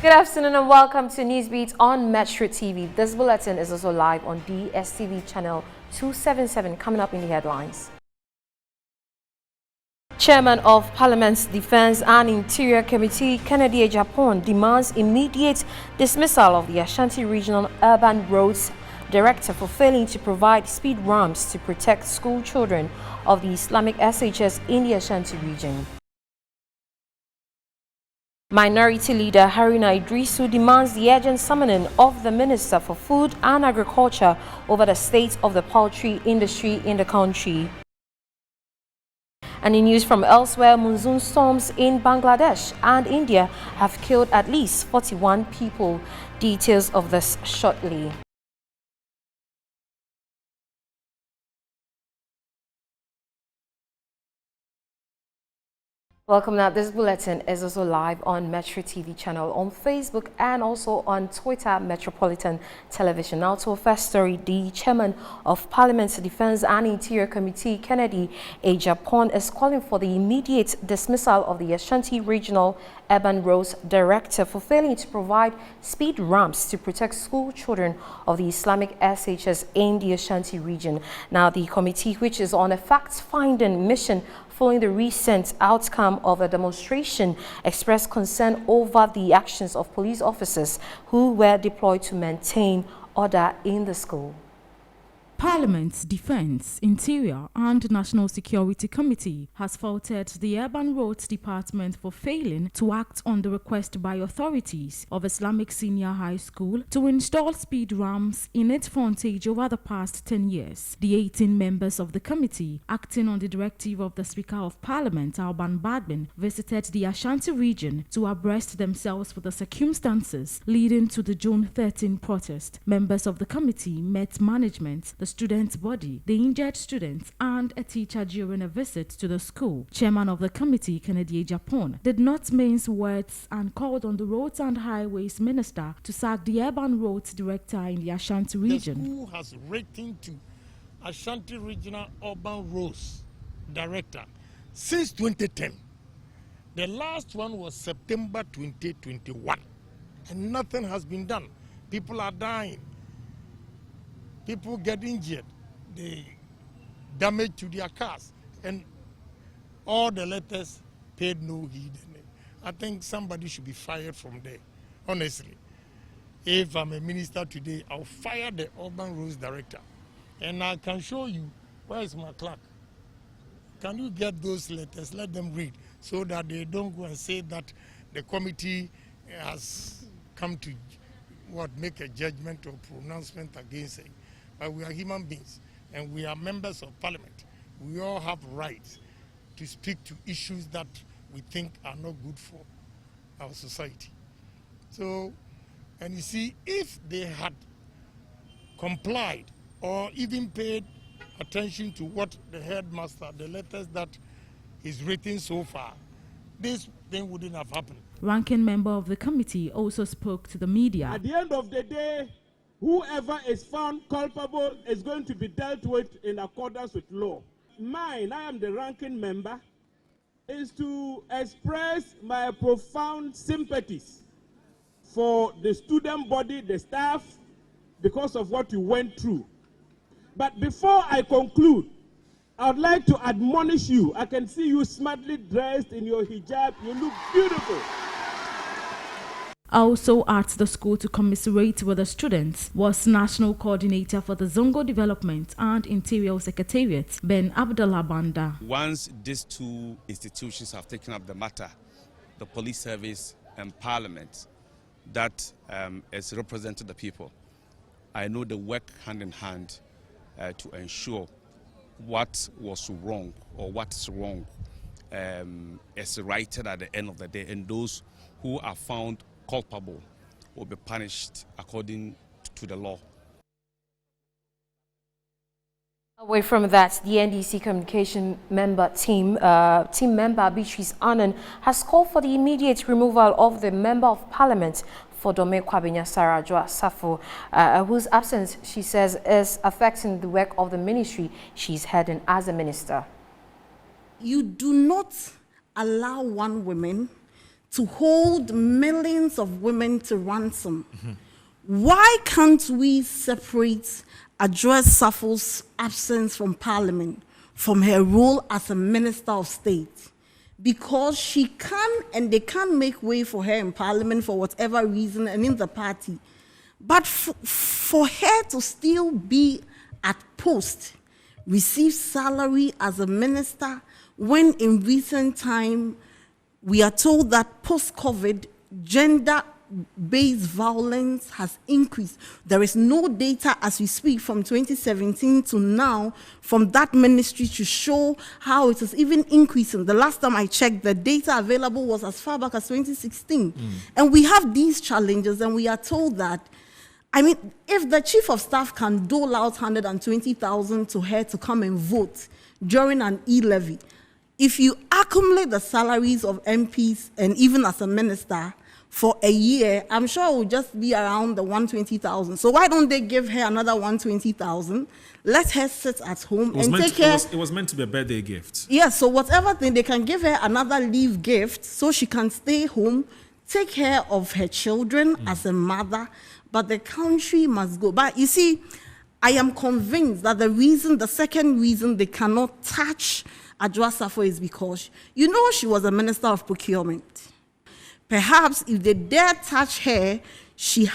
Good afternoon and welcome to Newsbeat on Metro TV. This bulletin is also live on DSTV channel 277. Coming up in the headlines. Chairman of Parliament's Defense and Interior Committee, Kennedy Ejapon, demands immediate dismissal of the Ashanti Regional Urban Roads Director for failing to provide speed ramps to protect school children of the Islamic SHS in the Ashanti region. Minority leader Haruna Iddrisu demands the urgent summoning of the Minister for Food and Agriculture over the state of the poultry industry in the country. And in news from elsewhere, monsoon storms in Bangladesh and India have killed at least 41 people. Details of this shortly. Welcome now. This bulletin is also live on Metro TV channel, on Facebook and also on Twitter, Metropolitan Television. Now to our first story, the Chairman of Parliament's Defense and Interior Committee, Kennedy Ejapon, is calling for the immediate dismissal of the Ashanti Regional Urban Roads Director for failing to provide speed ramps to protect school children of the Islamic SHS in the Ashanti region. Now the committee, which is on a fact-finding mission following the recent outcome of a demonstration, expressed concern over the actions of police officers who were deployed to maintain order in the school. Parliament's Defense, Interior and National Security Committee has faulted the Urban Roads Department for failing to act on the request by authorities of Islamic Senior High School to install speed ramps in its frontage over the past 10 years. The 18 members of the committee, acting on the directive of the Speaker of Parliament, Alban Badman, visited the Ashanti region to abreast themselves with the circumstances leading to the June 13 protest. Members of the committee met management, the students' body, the injured students, and a teacher during a visit to the school. Chairman of the committee, Kennedy Ejapon, did not mince words and called on the Roads and Highways Minister to sack the Urban Roads Director in the Ashanti region. The school has written to Ashanti Regional Urban Roads Director since 2010. The last one was September 2021, and nothing has been done. People are dying. People get injured, the damage to their cars, and all the letters paid no heed. I think somebody should be fired from there, honestly. If I'm a minister today, I'll fire the Urban Roads Director. And I can show you, where is my clerk? Can you get those letters, let them read, so that they don't go and say that the committee has come to make a judgment or pronouncement against it. But we are human beings and we are members of Parliament. We all have rights to speak to issues that we think are not good for our society. So, and you see, if they had complied or even paid attention to what the headmaster, the letters that is written so far, this thing wouldn't have happened. Ranking member of the committee also spoke to the media. At the end of the day, whoever is found culpable is going to be dealt with in accordance with law. Mine, I am the ranking member, is to express my profound sympathies for the student body, the staff, because of what you went through. But before I conclude, I would like to admonish you. I can see you smartly dressed in your hijab. You look beautiful. Also at the school to commiserate with the students was National Coordinator for the Zongo Development and Interior Secretariat, Ben Abdullah Banda. Once these two institutions have taken up the matter, the police service and Parliament, that is representing the people, I know they work hand in hand to ensure what was wrong or what is wrong is righted at the end of the day, and those who are found culpable will be punished according to the law. Away from that, the NDC communication member team member Beate Anan has called for the immediate removal of the Member of Parliament for Dome Kwabena Sarajwa Safo, whose absence, she says, is affecting the work of the ministry she's heading as a minister. You do not allow one woman to hold millions of women to ransom. Why can't we separate Address Sappho's absence from Parliament from her role as a Minister of State? Because she can, and they can make way for her in Parliament for whatever reason and in the party. But for her to still be at post, receive salary as a minister, when in recent time we are told that post-COVID, gender-based violence has increased. There is no data as we speak from 2017 to now from that ministry to show how it is even increasing. The last time I checked, the data available was as far back as 2016. And we have these challenges, and we are told that, I mean, if the chief of staff can dole out 120,000 to her to come and vote during an e-levy, if you accumulate the salaries of MPs and even as a minister for a year, I'm sure it will just be around the 120,000. So why don't they give her another 120,000? Let her sit at home and take care. It was meant to be a birthday gift. Yes, so whatever thing, they can give her another leave gift so she can stay home, take care of her children as a mother, but the country must go. But you see, I am convinced that the second reason they cannot touch Adwoa Sappho is because, you know, she was a Minister of Procurement. Perhaps if they dare touch her, she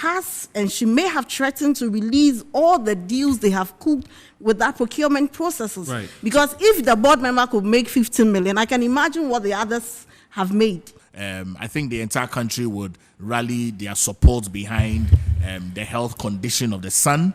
may have threatened to release all the deals they have cooked with that procurement processes. Right. Because if the board member could make 15 million, I can imagine what the others have made. I think the entire country would rally their support behind the health condition of the son,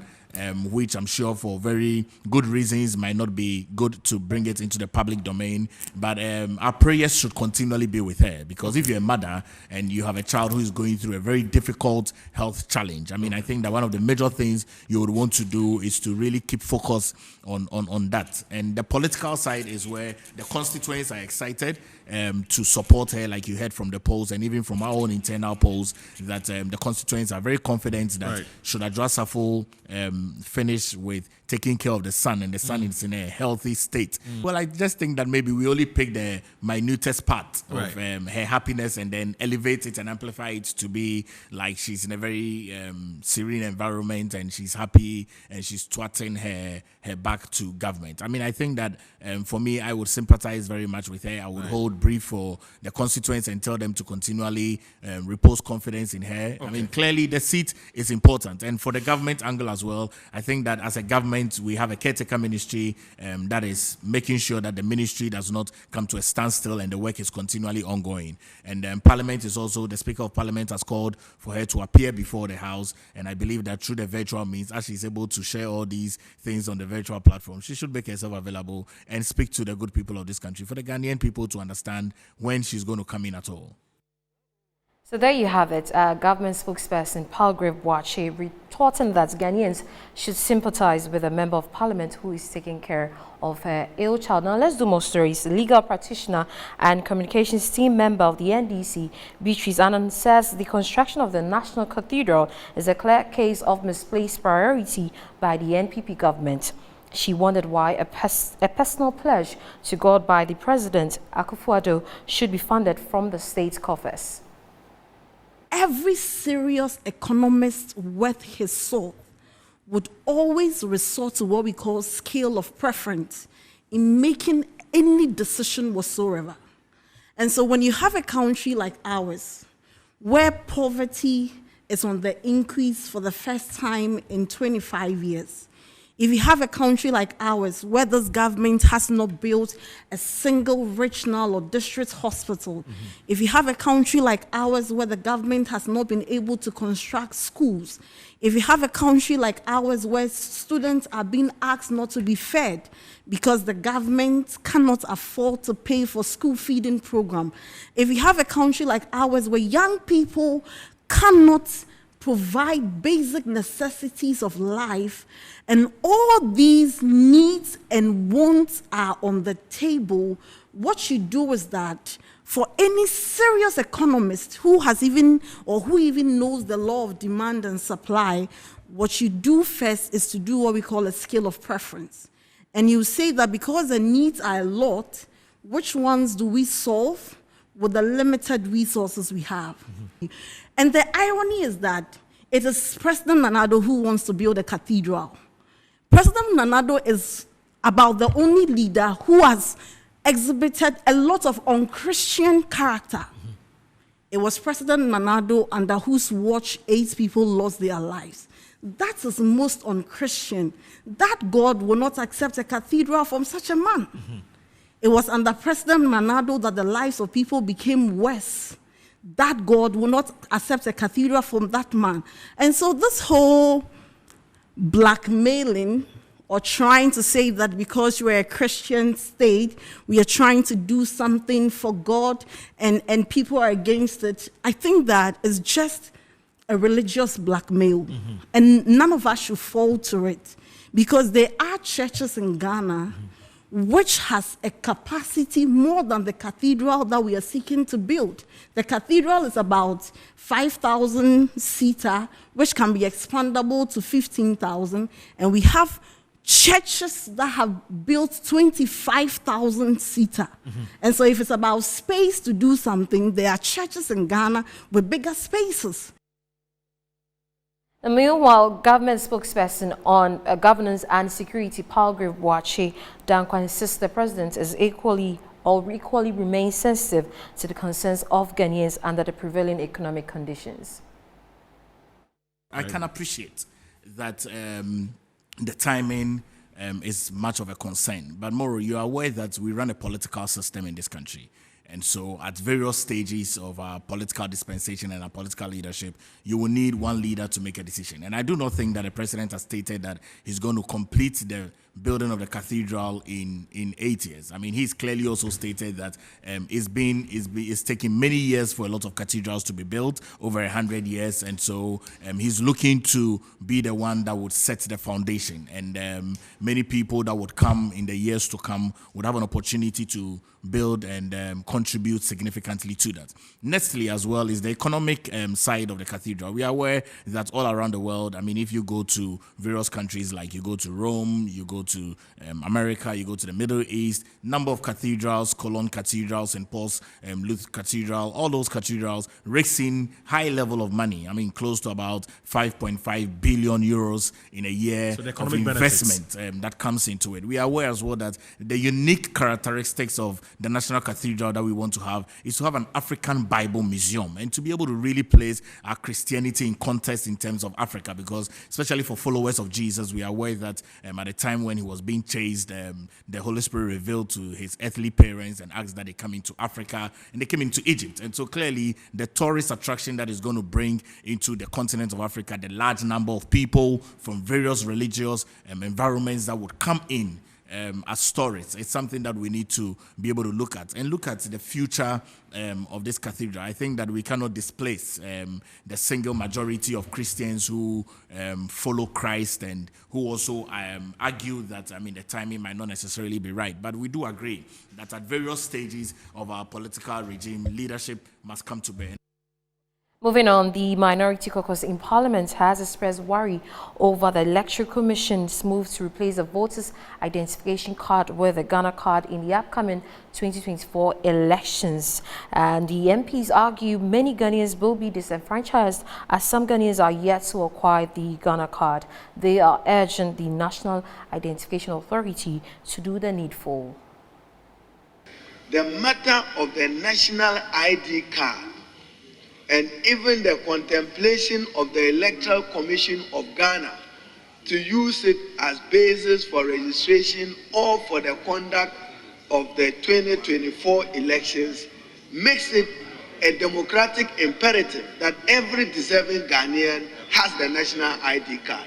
which I'm sure for very good reasons might not be good to bring it into the public domain. But our prayers should continually be with her, because if you're a mother and you have a child who is going through a very difficult health challenge, I mean, I think that one of the major things you would want to do is to really keep focus on that. And the political side is where the constituents are excited to support her, like you heard from the polls and even from our own internal polls, that the constituents are very confident that should Adwoa Sappho finish with taking care of the son, and the son is in a healthy state. Well, I just think that maybe we only pick the minutest part of her happiness and then elevate it and amplify it to be like she's in a very serene environment and she's happy and she's twatting her back to government. I mean, I think that for me, I would sympathize very much with her. I would hold brief for the constituents and tell them to continually repose confidence in her. I mean, clearly the seat is important. And for the government angle as well, I think that as a government, we have a caretaker ministry that is making sure that the ministry does not come to a standstill and the work is continually ongoing. And Parliament is also, the Speaker of Parliament has called for her to appear before the House. And I believe that through the virtual means, as she's able to share all these things on the virtual platform, she should make herself available and speak to the good people of this country, for the Ghanaian people to understand when she's going to come in at all. So there you have it. Government spokesperson Kwadwo Quartey retorting that Ghanaians should sympathize with a member of parliament who is taking care of her ill child. Now let's do more stories. Legal practitioner and communications team member of the NDC, Beate Anan, says the construction of the National Cathedral is a clear case of misplaced priority by the NPP government. She wondered why a personal pledge to God by the President, Akufo-Addo, should be funded from the state coffers. Every serious economist worth his salt would always resort to what we call scale of preference in making any decision whatsoever. And so when you have a country like ours, where poverty is on the increase for the first time in 25 years, if you have a country like ours where this government has not built a single regional or district hospital, if you have a country like ours where the government has not been able to construct schools, if you have a country like ours where students are being asked not to be fed because the government cannot afford to pay for school feeding program, if you have a country like ours where young people cannot provide basic necessities of life, and all these needs and wants are on the table, what you do is that for any serious economist who even knows the law of demand and supply, what you do first is to do what we call a scale of preference. And you say that because the needs are a lot, which ones do we solve? with the limited resources we have. And the irony is that it is President Nana Addo who wants to build a cathedral. President Nana Addo is about the only leader who has exhibited a lot of unchristian character. It was President Nana Addo under whose watch 8 people lost their lives. That is most unchristian. That God will not accept a cathedral from such a man. It was under President Nana Addo that the lives of people became worse. That God will not accept a cathedral from that man. And so this whole blackmailing or trying to say that because we're a Christian state, we are trying to do something for God and people are against it, I think that is just a religious blackmail. And none of us should fall to it, because there are churches in Ghana which has a capacity more than the cathedral that we are seeking to build. The cathedral is about 5,000 seater, which can be expandable to 15,000, and we have churches that have built 25,000 seater. And so if it's about space to do something, there are churches in Ghana with bigger spaces. And meanwhile, government spokesperson on governance and security, Kwadwo Quartey insists the president is equally remains sensitive to the concerns of Ghanaians under the prevailing economic conditions. I can appreciate that the timing is much of a concern. But Moro, you are aware that we run a political system in this country. And so at various stages of our political dispensation and our political leadership, you will need one leader to make a decision. And I do not think that the president has stated that he's going to complete the building of the cathedral in 8 years. I mean, he's clearly also stated that it's taking many years for a lot of cathedrals to be built, over 100 years. And so he's looking to be the one that would set the foundation. And many people that would come in the years to come would have an opportunity to build and contribute significantly to that. Nextly, as well, is the economic side of the cathedral. We are aware that all around the world, I mean, if you go to various countries, like you go to Rome, you go to America, you go to the Middle East, number of cathedrals, Cologne Cathedral, St. Paul's Lutheran Cathedral, all those cathedrals raising high level of money. I mean, close to about 5.5 billion euros in a year of investment that comes into it. We are aware as well that the unique characteristics of the National Cathedral that we want to have is to have an African Bible museum and to be able to really place our Christianity in context in terms of Africa, because especially for followers of Jesus, we are aware that at the time when he was being chased, the Holy Spirit revealed to his earthly parents and asked that they come into Africa, and they came into Egypt. And so clearly the tourist attraction that is going to bring into the continent of Africa the large number of people from various religious environments that would come in as tourists. It's something that we need to be able to look at and look at the future of this cathedral. I think that we cannot displace the single majority of Christians who follow Christ and who also argue that, I mean, the timing might not necessarily be right. But we do agree that at various stages of our political regime, leadership must come to bear. Moving on, the Minority Caucus in Parliament has expressed worry over the Electoral Commission's move to replace the voters' identification card with the Ghana card in the upcoming 2024 elections. And the MPs argue many Ghanaians will be disenfranchised as some Ghanaians are yet to acquire the Ghana card. They are urging the National Identification Authority to do the needful. The matter of the National ID card and even the contemplation of the Electoral Commission of Ghana to use it as basis for registration or for the conduct of the 2024 elections makes it a democratic imperative that every deserving Ghanaian has the national ID card.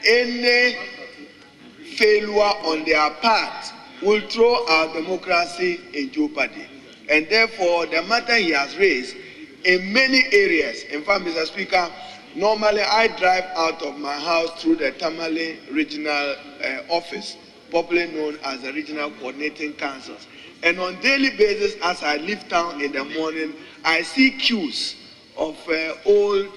Any failure on their part will throw our democracy in jeopardy. And therefore, the matter he has raised in many areas. In fact, Mr. Speaker, normally I drive out of my house through the Tamale Regional Office, popularly known as the Regional Coordinating Councils. And on a daily basis, as I leave town in the morning, I see queues of old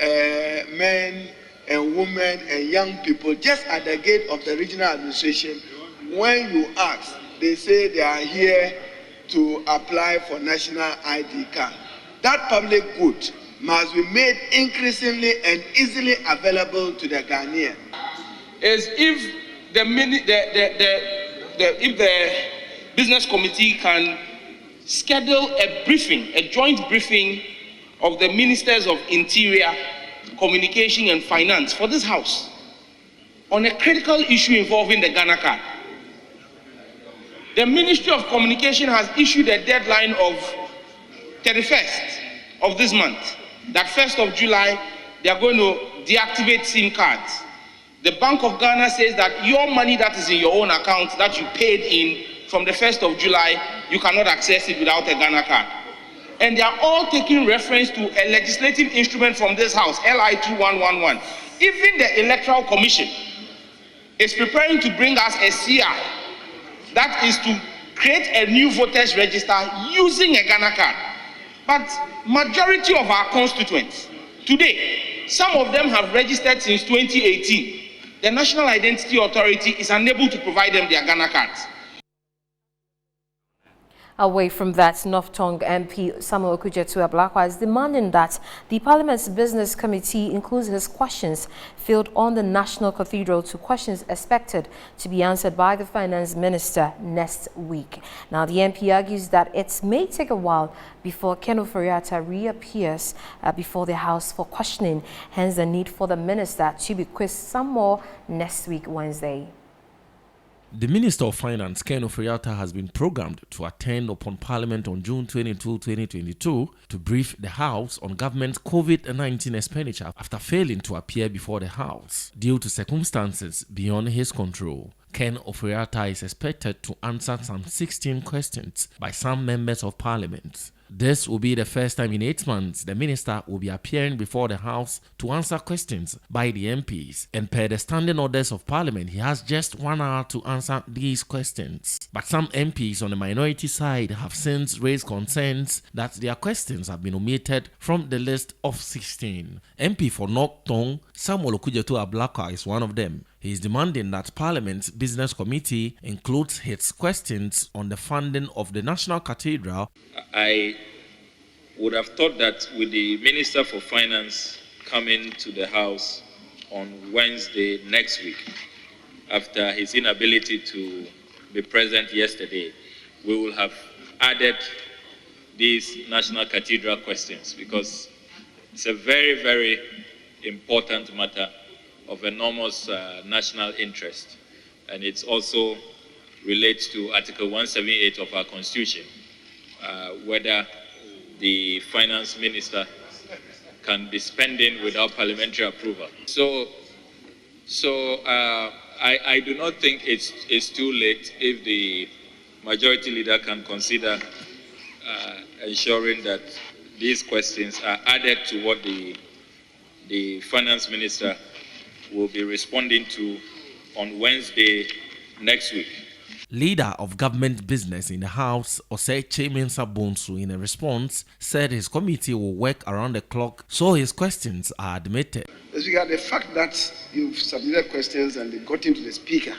men and women and young people just at the gate of the regional administration. When you ask, they say they are here to apply for national ID card. That public good must be made increasingly and easily available to the Ghanaian. Is if the business committee can schedule a briefing, a joint briefing of the ministers of Interior, Communication and Finance for this house on a critical issue involving the Ghana card. The Ministry of Communication has issued a deadline of 31st of this month, that 1st of July, they are going to deactivate SIM cards. The Bank of Ghana says that your money that is in your own account that you paid in from the 1st of July, you cannot access it without a Ghana card. And they are all taking reference to a legislative instrument from this house, LI 2111. Even the Electoral Commission is preparing to bring us a CI that is to create a new voters register using a Ghana card. But majority of our constituents today, some of them have registered since 2018. The National Identity Authority is unable to provide them their Ghana cards. Away from that, North Tongue MP Samuel Okudzeto Ablakwa is demanding that the Parliament's Business Committee includes his questions field on the National Cathedral to questions expected to be answered by the Finance Minister next week. Now, the MP argues that it may take a while before Ken Ofori-Attah reappears before the House for questioning, hence the need for the Minister to be quizzed some more next week, Wednesday. The Minister of Finance, Ken Ofori-Attah, has been programmed to attend upon Parliament on June 22, 2022 to brief the House on government's COVID-19 expenditure after failing to appear before the House due to circumstances beyond his control. Ken Ofori-Attah is expected to answer some 16 questions by some members of Parliament. This will be the first time in 8 months the minister will be appearing before the House to answer questions by the MPs. And per the standing orders of Parliament, he has just 1 hour to answer these questions. But some MPs on the minority side have since raised concerns that their questions have been omitted from the list of 16. MP for North Tongue, Samuel Okudzeto Ablakwa, is one of them. He is demanding that Parliament's Business Committee includes his questions on the funding of the National Cathedral. I would have thought that with the Minister for Finance coming to the House on Wednesday next week, after his inability to be present yesterday, we will have added these National Cathedral questions, because it's a very, very important matter of enormous national interest, and it also relates to Article 178 of our Constitution, whether the Finance Minister can be spending without parliamentary approval. So I do not think it's too late if the Majority Leader can consider ensuring that these questions are added to what the Finance Minister will be responding to on Wednesday next week. Leader of Government Business in the House, Osei Mensa Bonsu, in a response, said his committee will work around the clock so his questions are admitted. As regard the fact that you've submitted questions and they got into the Speaker,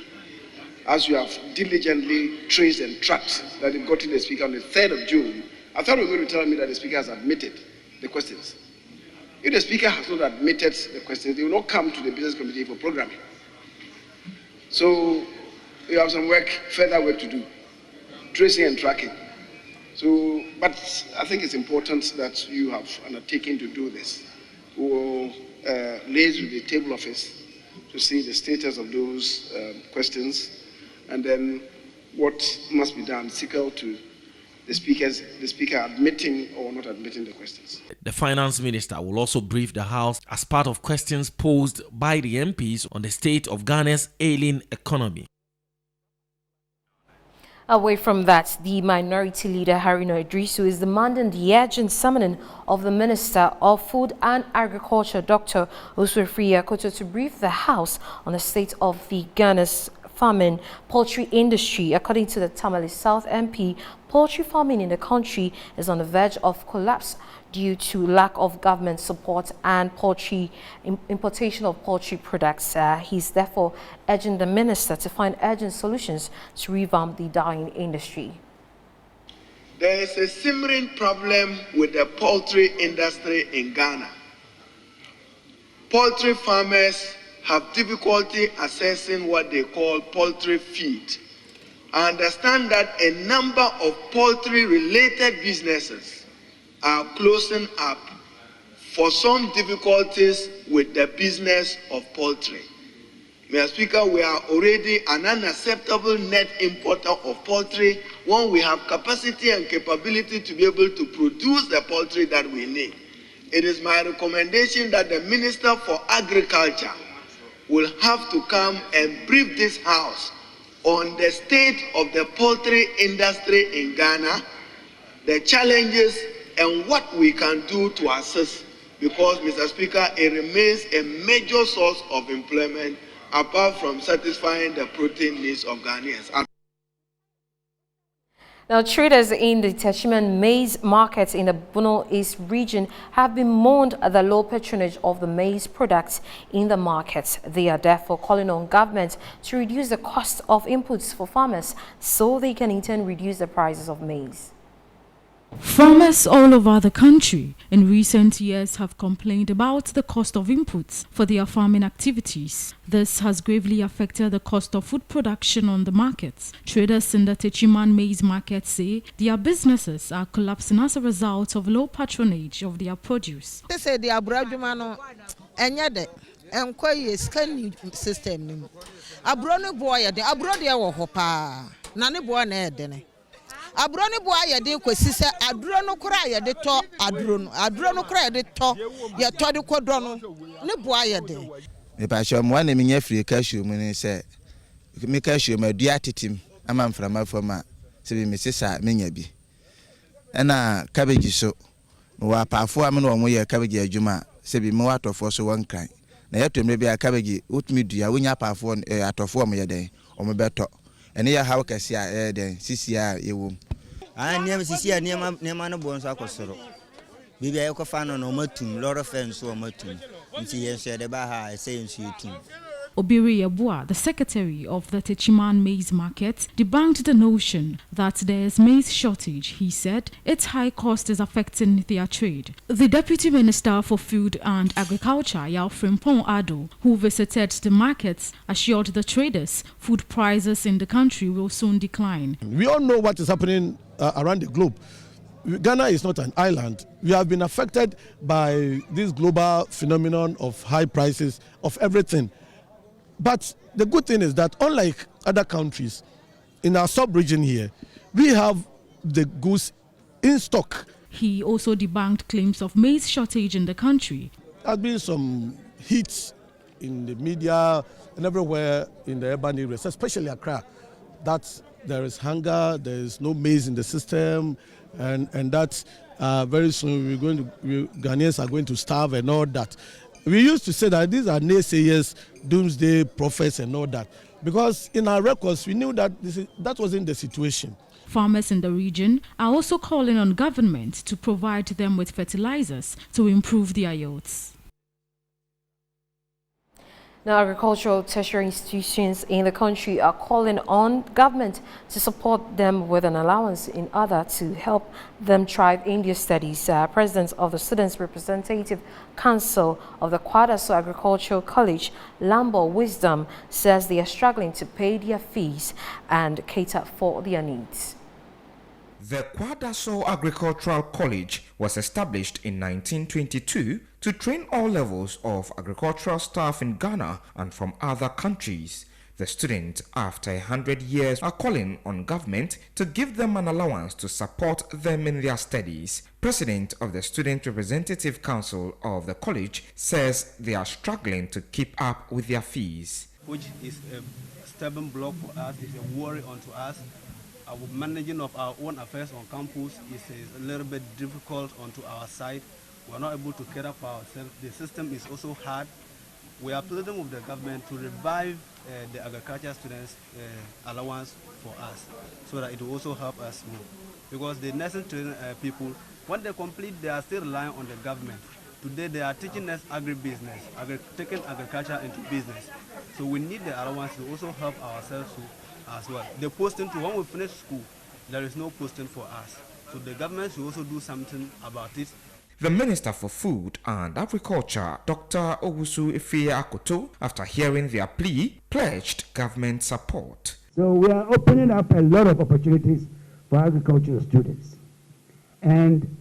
as you have diligently traced and tracked that they got into the Speaker on the 3rd of June, I thought you were going to tell me that the Speaker has admitted the questions. If the Speaker has not admitted the questions, they will not come to the Business Committee for programming. So you have some further work to do, tracing and tracking. So, but I think it's important that you have undertaken to do this. We will liaise with the table office to see the status of those questions, and then what must be done, sequel to the Speaker admitting or not admitting the questions. The Finance Minister will also brief the House as part of questions posed by the MPs on the state of Ghana's ailing economy. Away from that, the Minority Leader Haruna Iddrisu is demanding the urgent summoning of the Minister of Food and Agriculture, Dr. Otumfuo Akoto, to brief the House on the state of the Ghana's farming poultry industry. According to the Tamale South MP, poultry farming in the country is on the verge of collapse due to lack of government support and importation of poultry products. He's therefore urging the minister to find urgent solutions to revamp the dying industry. There is a simmering problem with the poultry industry in Ghana. Poultry farmers have difficulty accessing what they call poultry feed. I understand that a number of poultry-related businesses are closing up for some difficulties with the business of poultry. Mr. Speaker, we are already an unacceptable net importer of poultry when we have capacity and capability to be able to produce the poultry that we need. It is my recommendation that the Minister for Agriculture will have to come and brief this House on the state of the poultry industry in Ghana, the challenges and what we can do to assist, because, Mr. Speaker, it remains a major source of employment apart from satisfying the protein needs of Ghanaians. Now, traders in the Techiman maize markets in the Bono East region have been mourned at the low patronage of the maize products in the markets. They are therefore calling on government to reduce the cost of inputs for farmers so they can in turn reduce the prices of maize. Farmers all over the country in recent years have complained about the cost of inputs for their farming activities. This has gravely affected the cost of food production on the markets. Traders in the Techiman maize market say their businesses are collapsing as a result of low patronage of their produce. They say the abroad scanning system. Abroad boy, the abroad ya hopa. Nani boy na dene. Abroni boy ya de kwesi se adrono kura ya de to adrono kura ya de to ya to de kodono ne boy ya de me pa sho mo na me nya free cashew mu ni se me cashew ma dua titim ama mframa foma se bi me sisa me nya bi na cabbage so wa paafo am na omo ye cabbage adwuma se bi me watofo so won kan na ya tomre bi a cabbage utumi dua wonya paafo atofo omo ye den omo beto ene ya hawo kase a den sisi a yewo niam sisi a niam no bon so akosoro bibia ye ko fa no no matum loro fence o matum nti ye so de ba ha say nsu etum. Obiri Yabua, the secretary of the Techiman maize market, debunked the notion that there is maize shortage. He said its high cost is affecting their trade. The Deputy Minister for Food and Agriculture, Yao Frimpong Ado, who visited the markets, assured the traders food prices in the country will soon decline. We all know what is happening around the globe. Ghana is not an island. We have been affected by this global phenomenon of high prices of everything. But the good thing is that unlike other countries, in our sub-region here, we have the goods in stock. He also debunked claims of maize shortage in the country. There has been some hits in the media and everywhere in the urban areas, especially Accra, that there is hunger, there is no maize in the system, and that very soon Ghanaians are going to starve and all that. We used to say that these are naysayers, doomsday prophets and all that, because in our records we knew that that wasn't the situation. Farmers in the region are also calling on government to provide them with fertilizers to improve their yields. Now, agricultural tertiary institutions in the country are calling on government to support them with an allowance in order to help them thrive in their studies. President of the Students' Representative Council of the Kwadwo Agricultural College, Lambo Wisdom, says they are struggling to pay their fees and cater for their needs. The Kwadwo Agricultural College was established in 1922 to train all levels of agricultural staff in Ghana and from other countries. The students, after 100 years, are calling on government to give them an allowance to support them in their studies. President of the Student Representative Council of the college says they are struggling to keep up with their fees. Which is a stubborn block for us, is a worry onto us. Our managing of our own affairs on campus is a little bit difficult onto our side. We are not able to care for ourselves. The system is also hard. We are pleading with the government to revive the agriculture students' allowance for us, so that it will also help us more. Because the nursing training people, when they complete, they are still relying on the government. Today they are teaching us agribusiness, taking agriculture into business. So we need the allowance to also help ourselves too, as well. The posting too, when we finish school, there is no posting for us. So the government should also do something about it. The Minister for Food and Agriculture, Dr. Owusu Ifeakoto, after hearing their plea, pledged government support. So we are opening up a lot of opportunities for agricultural students. And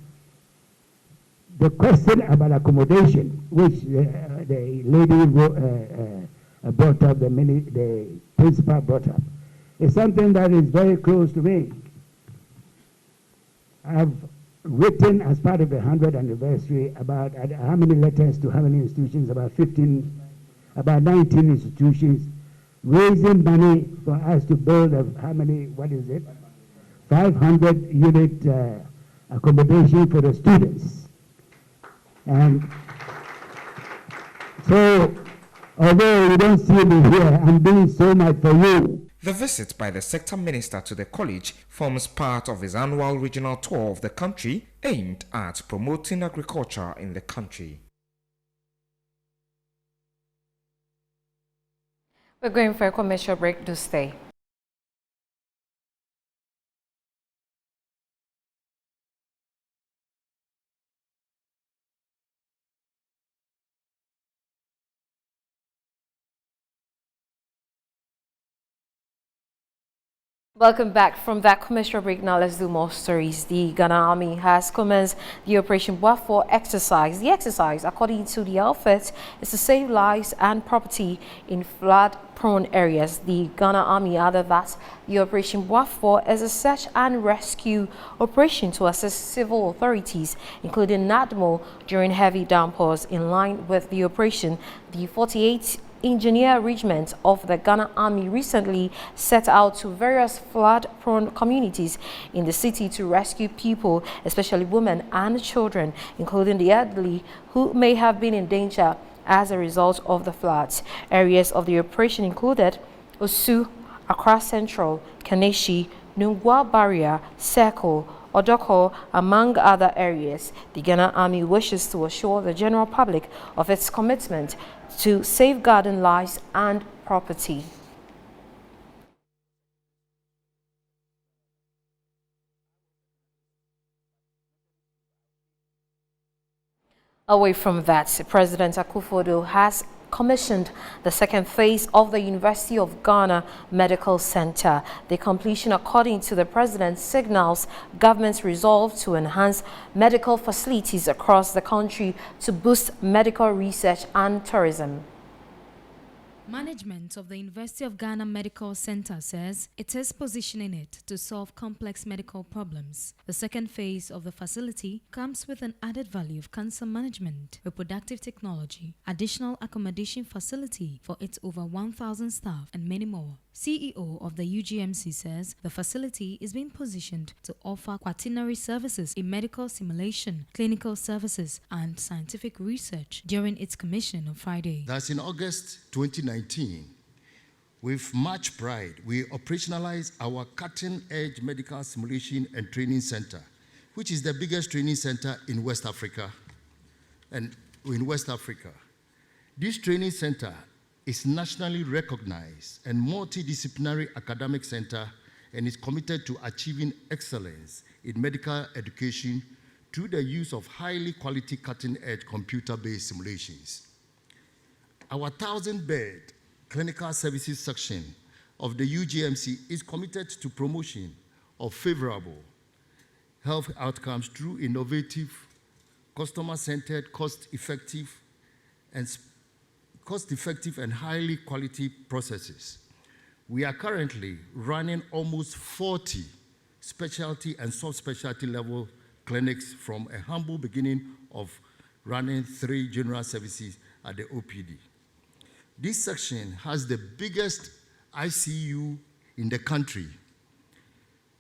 the question about accommodation, which the lady brought up, the principal brought up, is something that is very close to me. I've written as part of the 100th anniversary about how many letters to how many institutions, about 19 institutions, raising money for us to build how many, 500 unit accommodation for the students. And so, although you don't see me here, I'm doing so much for you. The visit by the sector minister to the college forms part of his annual regional tour of the country aimed at promoting agriculture in the country. We're going for a commercial break. Do stay. Welcome back from that commercial break. Now let's do more stories. The Ghana Army has commenced the Operation Buffalo exercise. The exercise, according to the outfit, is to save lives and property in flood-prone areas. The Ghana Army added that the Operation Buffalo is a search and rescue operation to assist civil authorities, including NADMO, during heavy downpours. In line with the operation, the 48th Engineer Regiment of the Ghana Army recently set out to various flood-prone communities in the city to rescue people, especially women and children, including the elderly, who may have been in danger as a result of the floods. Areas of the operation included Osu, Accra Central, Kaneshi, Nungwa Barrier, Circle, Odoko, among other areas. The Ghana Army wishes to assure the general public of its commitment to safeguarding lives and property. Away from that, President Akufo-Addo has commissioned the second phase of the University of Ghana Medical Center. The completion, according to the president, signals government's resolve to enhance medical facilities across the country to boost medical research and tourism. Management of the University of Ghana Medical Center says it is positioning it to solve complex medical problems. The second phase of the facility comes with an added value of cancer management, reproductive technology, additional accommodation facility for its over 1,000 staff, and many more. CEO of the UGMC says the facility is being positioned to offer quaternary services in medical simulation, clinical services, and scientific research during its commission on Friday. That's in August 2019. With much pride, we operationalized our cutting-edge medical simulation and training center, which is the biggest training center in West Africa. This training center is nationally recognized and multidisciplinary academic center and is committed to achieving excellence in medical education through the use of highly quality cutting-edge computer-based simulations. Our 1,000-bed clinical services section of the UGMC is committed to promotion of favorable health outcomes through innovative, customer-centered, cost-effective and highly quality processes. We are currently running almost 40 specialty and subspecialty level clinics from a humble beginning of running 3 general services at the OPD. This section has the biggest ICU in the country,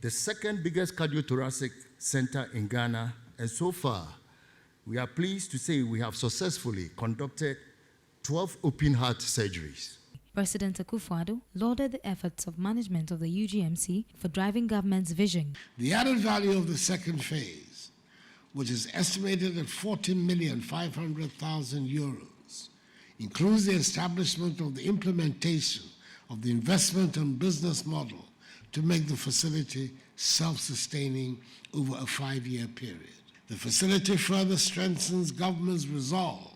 the second biggest cardiothoracic center in Ghana, and so far, we are pleased to say we have successfully conducted 12 open heart surgeries. President Akufo-Addo lauded the efforts of management of the UGMC for driving government's vision. The added value of the second phase, which is estimated at 14,500,000 euros, includes the establishment of the implementation of the investment and business model to make the facility self-sustaining over a 5-year period. The facility further strengthens government's resolve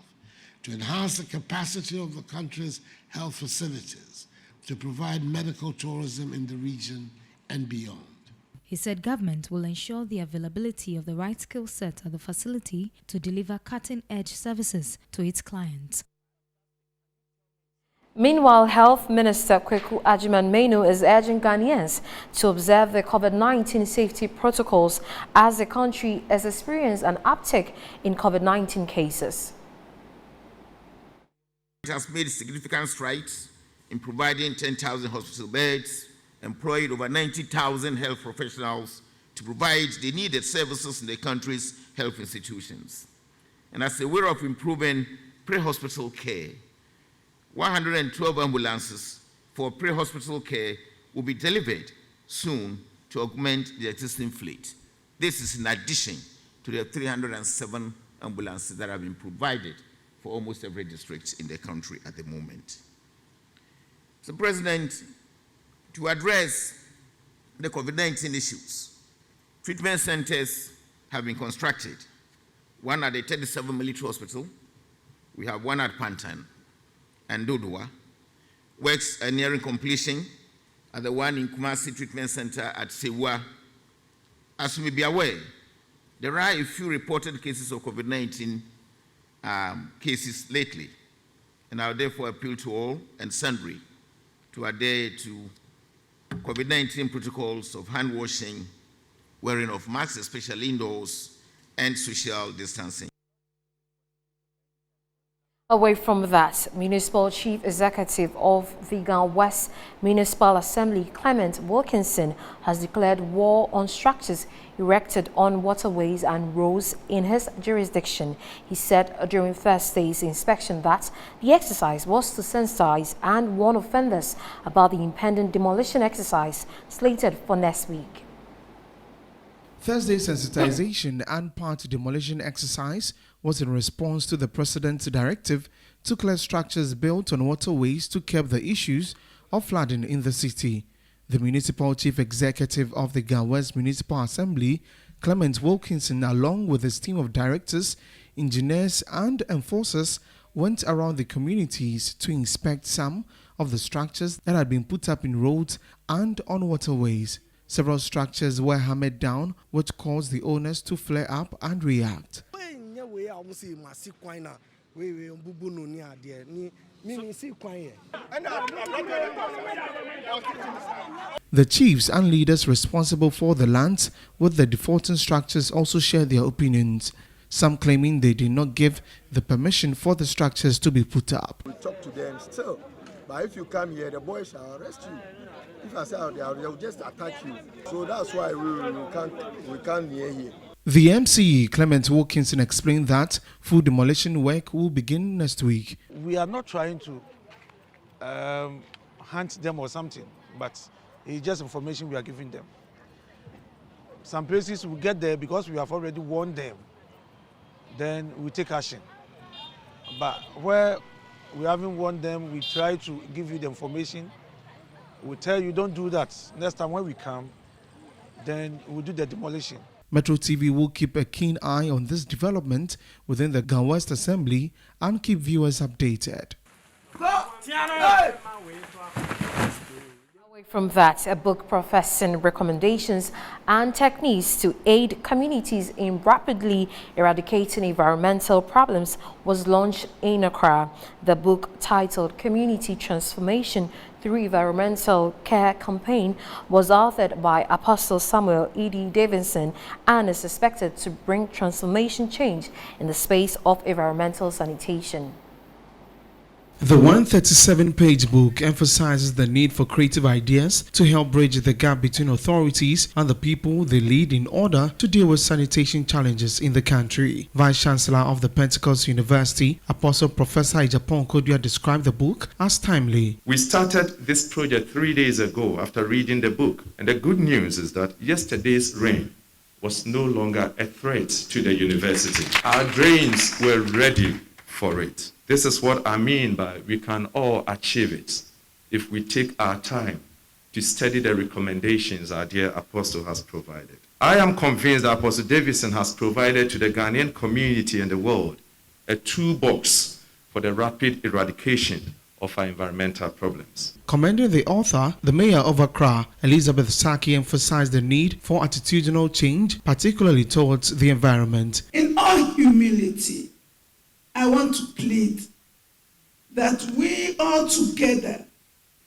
to enhance the capacity of the country's health facilities to provide medical tourism in the region and beyond. He said government will ensure the availability of the right skill set at the facility to deliver cutting-edge services to its clients. Meanwhile, Health Minister Kwaku Afriyie is urging Ghanaians to observe the COVID-19 safety protocols as the country has experienced an uptick in COVID-19 cases. It has made significant strides in providing 10,000 hospital beds, employed over 90,000 health professionals to provide the needed services in the country's health institutions. And as a way of improving pre-hospital care, 112 ambulances for pre-hospital care will be delivered soon to augment the existing fleet. This is in addition to the 307 ambulances that have been provided for almost every district in the country at the moment. So, President, to address the COVID-19 issues, treatment centers have been constructed. One at the 37 Military Hospital, we have one at Pantan and Dodua. Works are nearing completion at the one in Kumasi Treatment Center at Sewa. As you may be aware, there are a few reported cases of COVID-19 cases lately, and I will therefore appeal to all and sundry to adhere to COVID-19 protocols of hand washing, wearing of masks, especially indoors, and social distancing. Away from that, Municipal Chief Executive of the Ghana West Municipal Assembly, Clement Williamson, has declared war on structures erected on waterways and roads in his jurisdiction. He said during Thursday's inspection that the exercise was to sensitize and warn offenders about the impending demolition exercise slated for next week. Thursday's sensitization and part demolition exercise was in response to the President's directive to clear structures built on waterways to curb the issues of flooding in the city. The Municipal Chief Executive of the Ghana West Municipal Assembly, Clement Williamson, along with his team of directors, engineers and enforcers, went around the communities to inspect some of the structures that had been put up in roads and on waterways. Several structures were hammered down, which caused the owners to flare up and react. The chiefs and leaders responsible for the lands with the defaulting structures also shared their opinions, some claiming they did not give the permission for the structures to be put up. We talk to them still, but if you come here, the boys shall arrest you. If I say out there, they'll just attack you. So that's why we can't near here. The MCE, Clement Williamson, explained that full demolition work will begin next week. We are not trying to hunt them or something, but it's just information we are giving them. Some places will get there because we have already warned them. Then we take action. But where we haven't warned them, we try to give you the information. We tell you don't do that. Next time when we come, then we'll do the demolition. Metro TV will keep a keen eye on this development within the Ghana West Assembly and keep viewers updated. Away from that, a book professing recommendations and techniques to aid communities in rapidly eradicating environmental problems was launched in Accra. The book, titled Community Transformation Through Environmental Care Campaign, was authored by Apostle Samuel Okudzeto and is expected to bring transformation change in the space of environmental sanitation. The 137-page book emphasizes the need for creative ideas to help bridge the gap between authorities and the people they lead in order to deal with sanitation challenges in the country. Vice Chancellor of the Pentecost University, Apostle Professor Samuel Okudzeto, described the book as timely. We started this project 3 days ago after reading the book, and the good news is that yesterday's rain was no longer a threat to the university. Our drains were ready for it. This is what I mean by we can all achieve it if we take our time to study the recommendations our dear Apostle has provided. I am convinced that Apostle Davidson has provided to the Ghanaian community and the world a toolbox for the rapid eradication of our environmental problems. Commending the author, the mayor of Accra, Elizabeth Saki, emphasized the need for attitudinal change, particularly towards the environment. In all humility, I want to plead that we all together,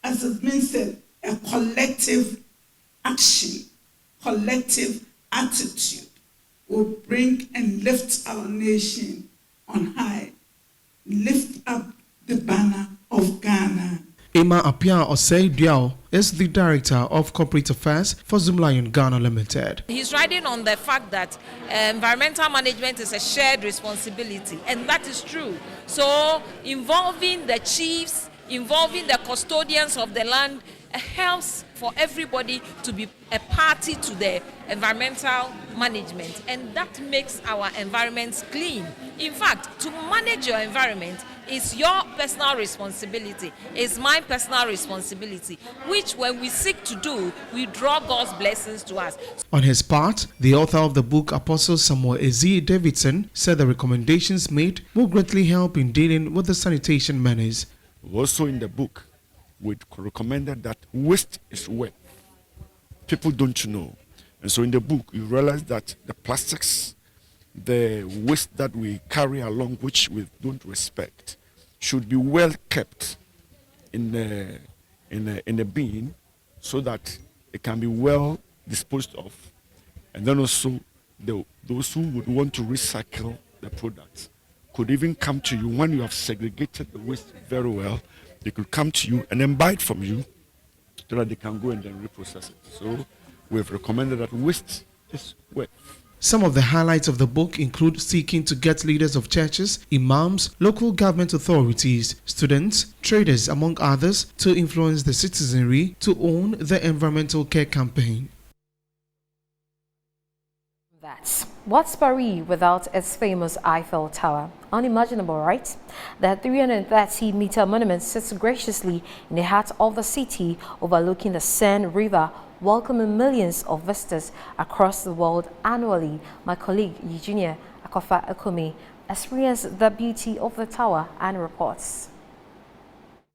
as has been said, a collective action, collective attitude will bring and lift our nation on high, lift up the banner of Ghana. Emma Apia Osei Diao is the Director of Corporate Affairs for Zoomlion Ghana Limited. He's riding on the fact that environmental management is a shared responsibility, and that is true. So involving the chiefs, involving the custodians of the land helps for everybody to be a party to the environmental management, and that makes our environments clean. In fact, to manage your environment is your personal responsibility, is my personal responsibility, which when we seek to do, we draw God's blessings to us. On his part, the author of the book, Apostle Samuel Okudzeto Davidson, said the recommendations made will greatly help in dealing with the sanitation menace. Also in the book, we recommended that waste is wealth. People don't know. And so in the book, you realize that the plastics, the waste that we carry along, which we don't respect, should be well kept in a bin so that it can be well disposed of. And then also, those who would want to recycle the products could even come to you when you have segregated the waste very well. They could come to you and then buy it from you so that they can go and then reprocess it. So we've recommended that waste is wealth. Some of the highlights of the book include seeking to get leaders of churches, imams, local government authorities, students, traders, among others, to influence the citizenry to own the environmental care campaign. That's what's Paris without its famous Eiffel Tower? Unimaginable, right? The 330-meter monument sits graciously in the heart of the city, overlooking the Seine River, welcoming millions of visitors across the world annually. My colleague Eugenia Akumi experienced the beauty of the tower and reports.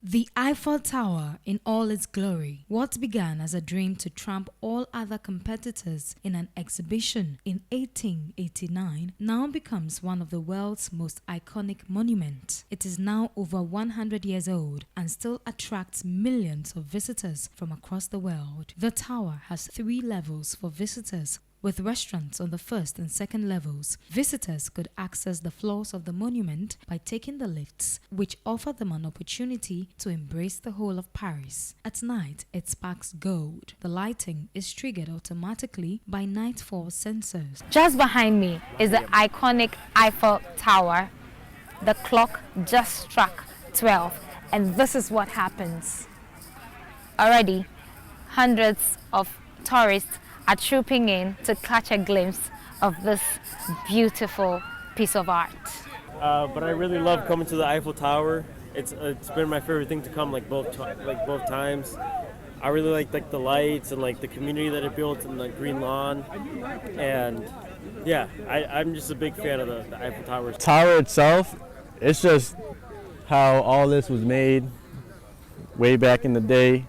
The Eiffel Tower in all its glory, what began as a dream to trump all other competitors in an exhibition in 1889, now becomes one of the world's most iconic monuments. It is now over 100 years old and still attracts millions of visitors from across the world. The tower has 3 levels for visitors, with restaurants on the first and second levels. Visitors could access the floors of the monument by taking the lifts, which offer them an opportunity to embrace the whole of Paris. At night, it sparks gold. The lighting is triggered automatically by nightfall sensors. Just behind me is the iconic Eiffel Tower. The clock just struck 12, and this is what happens. Already, hundreds of tourists are trooping in to catch a glimpse of this beautiful piece of art. But I really love coming to the Eiffel Tower. It's been my favorite thing to come both times. I really like the lights and the community that it built and the green lawn. And yeah, I'm just a big fan of the Eiffel Tower. Tower itself, it's just how all this was made way back in the day.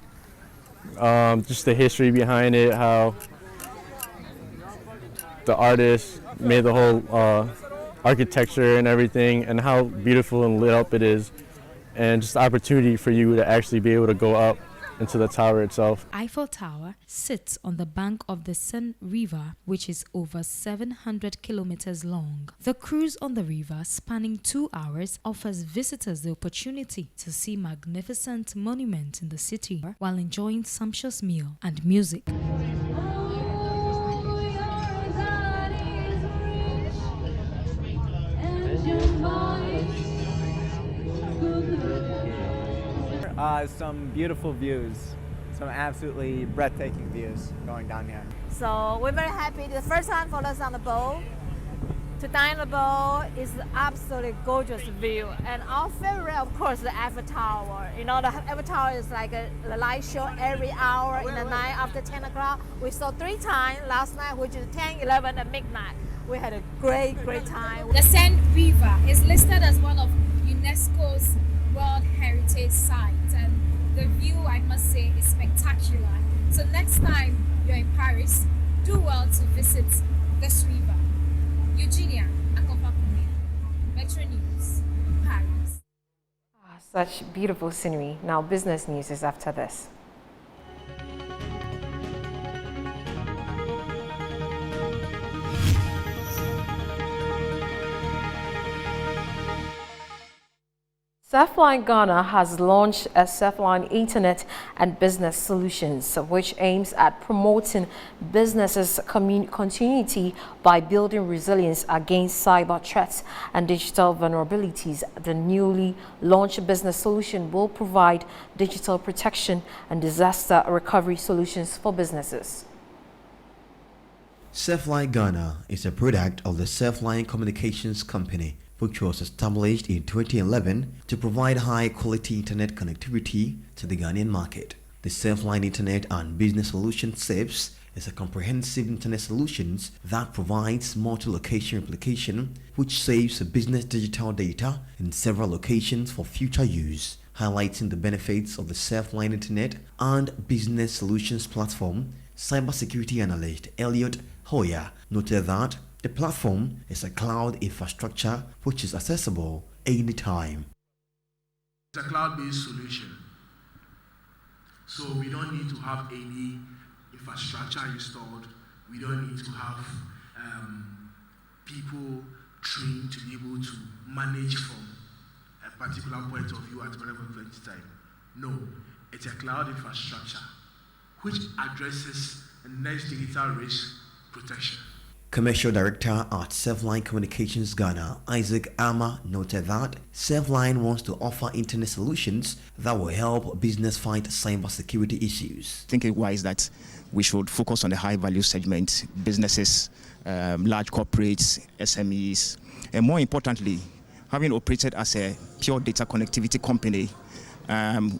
Just the history behind it, how the artist made the whole architecture and everything, and how beautiful and lit up it is, and just the opportunity for you to actually be able to go up into the tower itself. Eiffel Tower sits on the bank of the Seine River, which is over 700 kilometers long. The cruise on the river, spanning 2 hours, offers visitors the opportunity to see magnificent monuments in the city while enjoying sumptuous meal and music. Some beautiful views, some absolutely breathtaking views going down here. So we're very happy. The first time for us on the boat, Sustainable is absolutely gorgeous view, and our favorite, of course, the Eiffel Tower. You know, the Eiffel Tower is like a light show every hour in the night after 10 o'clock. We saw 3 times last night, which is 10, 11, and midnight. We had a great time. The Seine River is listed as one of UNESCO's World Heritage Sites, and the view, I must say, is spectacular. So next time you're in Paris, do well to visit this river. Eugenia Akopakume, Metro News, Paris. Such beautiful scenery. Now business news is after this. Surfline Ghana has launched a Surfline Internet and Business Solutions, which aims at promoting businesses' continuity by building resilience against cyber threats and digital vulnerabilities. The newly launched business solution will provide digital protection and disaster recovery solutions for businesses. Surfline Ghana is a product of the Surfline Communications Company, which was established in 2011 to provide high-quality internet connectivity to the Ghanaian market. The Surfline Internet and Business Solutions SIBS is a comprehensive internet solutions that provides multi-location replication, which saves business digital data in several locations for future use. Highlighting the benefits of the Surfline Internet and Business Solutions platform, cybersecurity analyst Elliot Hoya noted that the platform is a cloud infrastructure which is accessible anytime. It's a cloud-based solution, so we don't need to have any infrastructure installed. We don't need to have people trained to be able to manage from a particular point of view at whatever point in time. No, it's a cloud infrastructure which addresses the next digital risk protection. Commercial Director at Surfline Communications Ghana, Isaac Ama, noted that Surfline wants to offer internet solutions that will help business fight cybersecurity issues. I think it wise that we should focus on the high-value segment, businesses, large corporates, SMEs, and more importantly, having operated as a pure data connectivity company,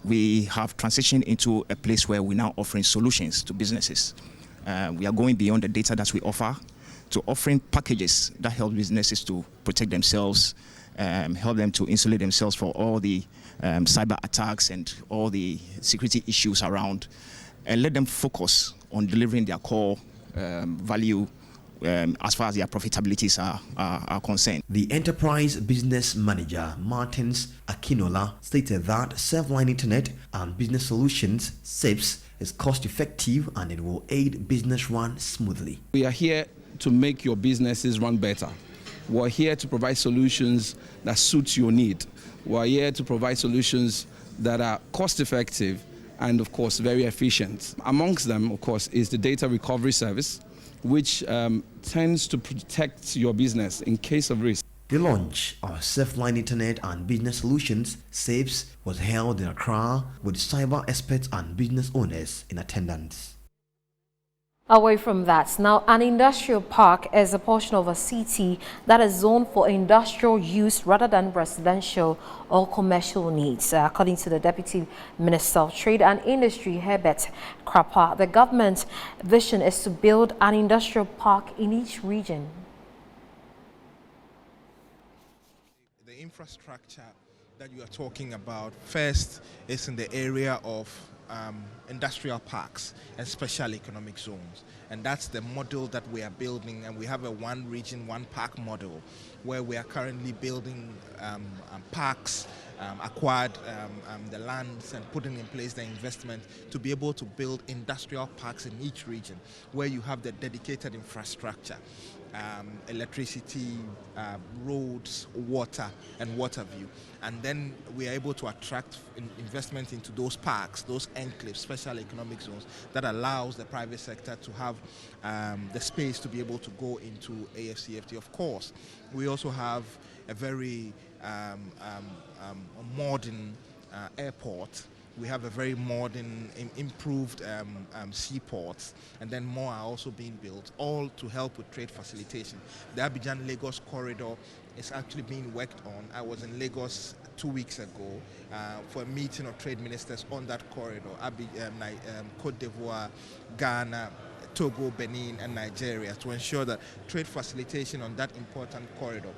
we have transitioned into a place where we're now offering solutions to businesses. We are going beyond the data that we offer to offering packages that help businesses to protect themselves, help them to insulate themselves for all the cyber attacks and all the security issues around, and let them focus on delivering their core value as far as their profitabilities are concerned. The Enterprise Business Manager, Martins Akinola, stated that Surfline Internet and Business Solutions, SIBS, is cost-effective and it will aid business run smoothly. We are here to make your businesses run better. We're here to provide solutions that suit your need. We're here to provide solutions that are cost-effective and, of course, very efficient. Amongst them, of course, is the data recovery service, which tends to protect your business in case of risk. The launch of Surfline Internet and Business Solutions, SIBS, was held in Accra with cyber experts and business owners in attendance. Away from that, now an industrial park is a portion of a city that is zoned for industrial use rather than residential or commercial needs. According to the Deputy Minister of Trade and Industry, Herbert Krapa, the government's vision is to build an industrial park in each region. The infrastructure that you are talking about first is in the area of industrial parks and special economic zones, and that's the model that we are building, and we have a one region, one park model where we are currently building parks, acquired the lands and putting in place the investment to be able to build industrial parks in each region where you have the dedicated infrastructure, electricity, roads, water, and water view. And then we are able to attract investment into those parks, those enclaves, special economic zones, that allows the private sector to have the space to be able to go into AFCFT. Of course, we also have a very modern airport We have a very modern, improved seaports, and then more are also being built, all to help with trade facilitation. The Abidjan-Lagos corridor is actually being worked on. I was in Lagos 2 weeks ago for a meeting of trade ministers on that corridor, Côte d'Ivoire, Ghana, Togo, Benin, and Nigeria, to ensure that trade facilitation on that important corridor,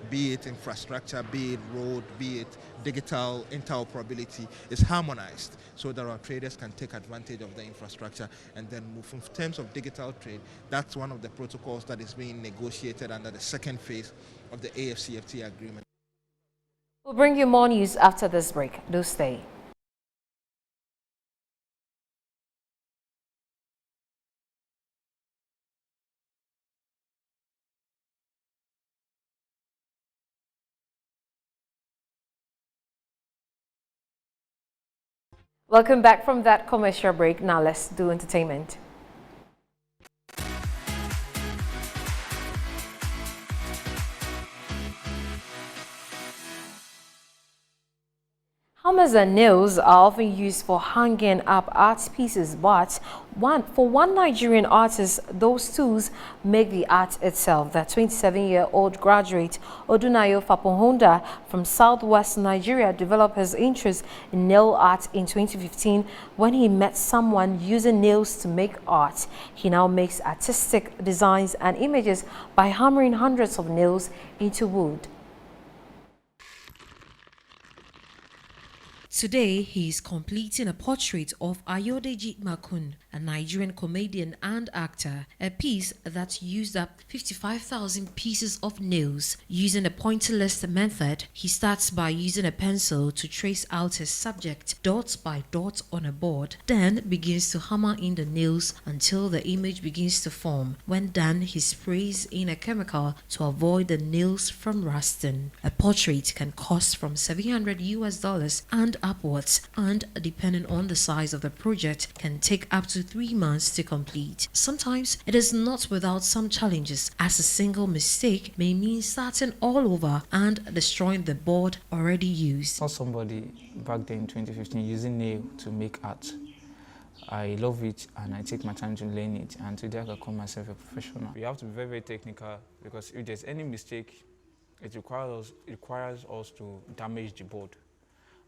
be it infrastructure, be it road, be it digital interoperability, is harmonized so that our traders can take advantage of the infrastructure and then move. In terms of digital trade, that's one of the protocols that is being negotiated under the second phase of the AFCFTA agreement. We'll bring you more news after this break. Do stay. Welcome back from that commercial break. Now let's do entertainment. Hammers and nails are often used for hanging up art pieces, but for one Nigerian artist, those tools make the art itself. The 27-year-old graduate Odunayo Fapohonda from southwest Nigeria developed his interest in nail art in 2015 when he met someone using nails to make art. He now makes artistic designs and images by hammering hundreds of nails into wood. Today, he is completing a portrait of Ayodeji Makun, a Nigerian comedian and actor, a piece that used up 55,000 pieces of nails. Using a pointillist method, he starts by using a pencil to trace out his subject dot by dot on a board, then begins to hammer in the nails until the image begins to form. When done, he sprays in a chemical to avoid the nails from rusting. A portrait can cost from $700 and upwards, and depending on the size of the project, can take up to 3 months to complete. Sometimes it is not without some challenges, as a single mistake may mean starting all over and destroying the board already used. I saw somebody back then in 2015 using nail to make art. I love it and I take my time to learn it, and today I can call myself a professional. You have to be very, very technical, because if there's any mistake, it requires us to damage the board.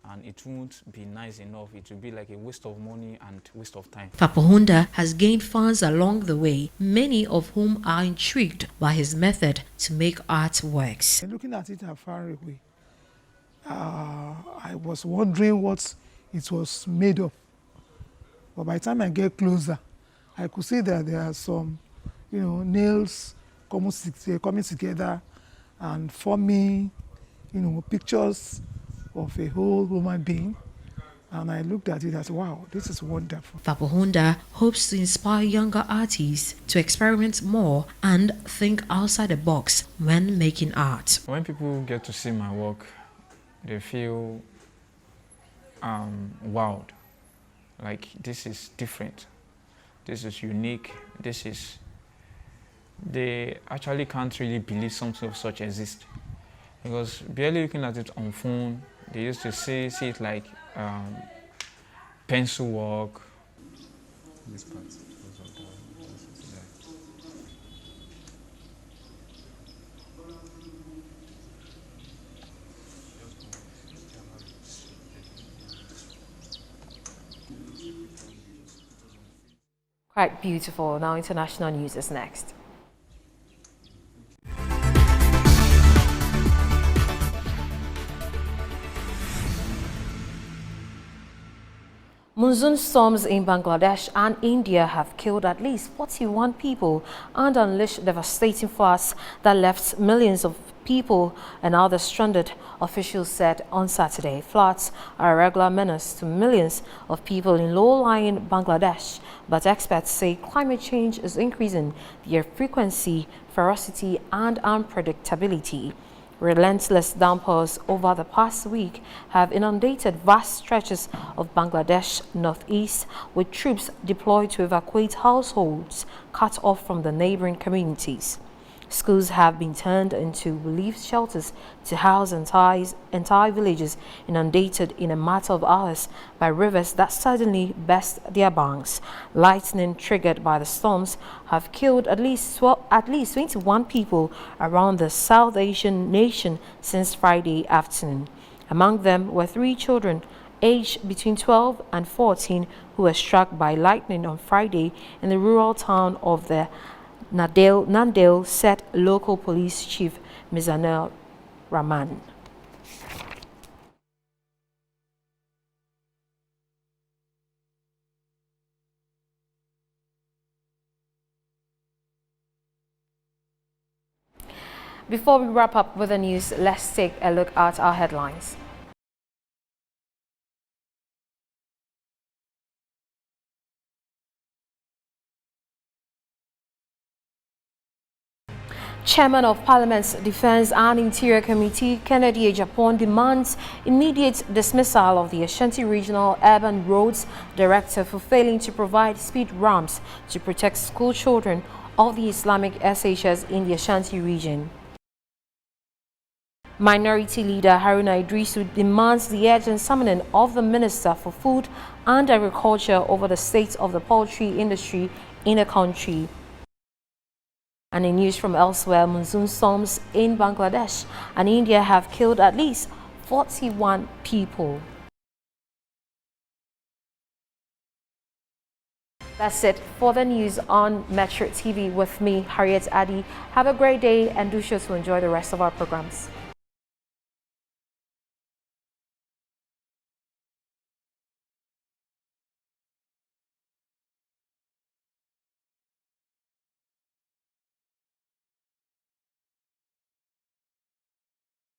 And it won't be nice enough. It will be like a waste of money and waste of time. Fapohonda has gained fans along the way, many of whom are intrigued by his method to make artworks. Looking at it far away, I was wondering what it was made of. But by the time I get closer, I could see that there are some, nails coming together and forming, pictures of a whole human being, and I looked at it as, wow, this is wonderful. Fapohonda hopes to inspire younger artists to experiment more and think outside the box when making art. When people get to see my work, they feel wowed. Like, this is different, this is unique, they actually can't really believe something of such exists. Because barely looking at it on phone, they used to see it like pencil work. This part, Quite beautiful. Now international news is next. Monsoon storms in Bangladesh and India have killed at least 41 people and unleashed devastating floods that left millions of people and others stranded, officials said on Saturday. Floods are a regular menace to millions of people in low-lying Bangladesh, but experts say climate change is increasing their frequency, ferocity and unpredictability. Relentless downpours over the past week have inundated vast stretches of Bangladesh northeast, with troops deployed to evacuate households cut off from the neighboring communities. Schools have been turned into relief shelters to house entire villages inundated in a matter of hours by rivers that suddenly burst their banks. Lightning triggered by the storms have killed at least 21 people around the South Asian nation since Friday afternoon. Among them were 3 children aged between 12 and 14 who were struck by lightning on Friday in the rural town of the Nandale, said local police chief Mizanel Rahman. Before we wrap up with the news, let's take a look at our headlines. Chairman of Parliament's Defence and Interior Committee, Kennedy Ejapon, demands immediate dismissal of the Ashanti Regional Urban Roads Director for failing to provide speed ramps to protect school children of the Islamic SHS in the Ashanti region. Minority leader Haruna Iddrisu demands the urgent summoning of the Minister for Food and Agriculture over the state of the poultry industry in the country. And in news from elsewhere, monsoon storms in Bangladesh and India have killed at least 41 people. That's it for the news on Metro TV with me, Harriet Adi. Have a great day and do sure to enjoy the rest of our programs.